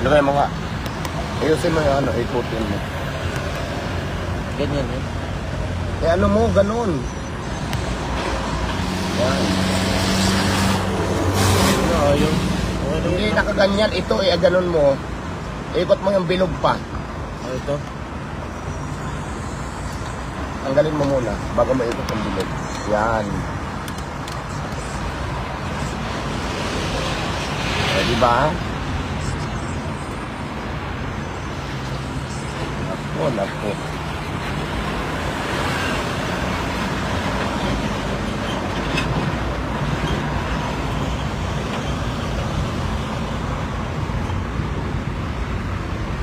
Lagay mo nga. Ayusin mo yung ano, ikutin mo. Ganyan eh. Eh ano mo, ganun. Yan. Ano, yung... Hindi nakaganyan. Ito eh, ganun mo. Ikot mo yung bilog pa. Ano ito? Tanggalin mo muna bago maikot yung bilog. Yan. O, diba? Naku.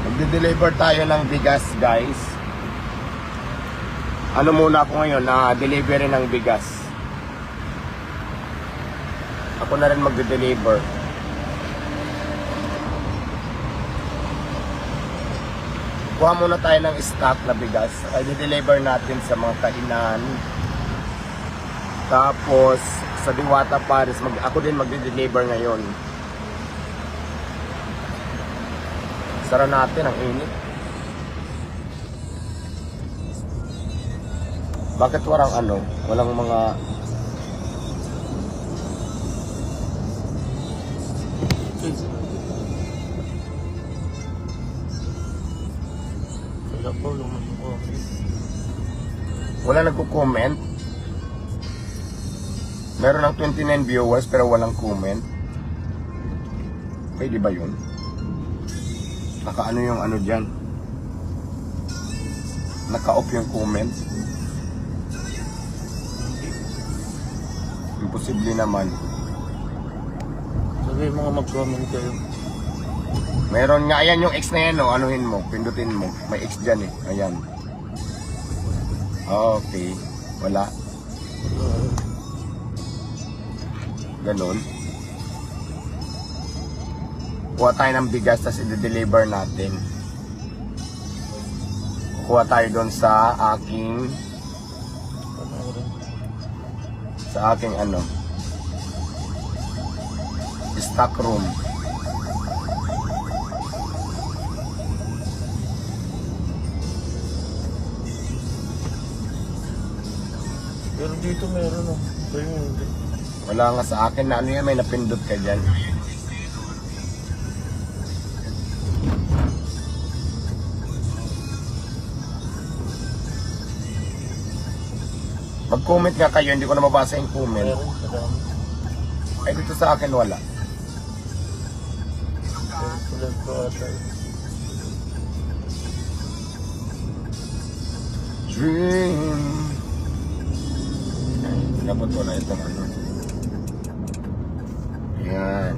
Magde-deliver tayo ng bigas, guys. Ano muna ako ngayon na delivery ng bigas. Ako na rin magde-deliver. Kuha muna tayo ng stock na bigas. Ay di-deliver natin sa mga kainan. Tapos sa Diwata Paris, ako din magde-deliver ngayon. Sara natin ang init. Bakit walang ano? Walang mga... Wala po, luman ko. Wala nagko-comment. Meron ng 29 viewers pero walang comment. Pwede ba yun? Naka-ano yung ano dyan? Naka-off yung comment. Imposible naman. Sabi mga mag-comment kayo. Meron nga, ayan yung X na yan, no? Anuhin mo, pindutin mo. May X dyan eh, ayan. Okay, wala. Ganon. Kuha tayo ng bigas, tapos i-deliver natin. Kuha tayo doon sa aking ano, stock room. Pero dito meron oh. Pero hindi. Wala nga sa akin na ano yan, may napindot ka dyan. Mag-comment nga kayo, hindi ko na mabasa yung comment. Meron, madami. Ay dito sa akin wala. Pero sila ko ata. Dream. Dapat wala itong ano. Yan.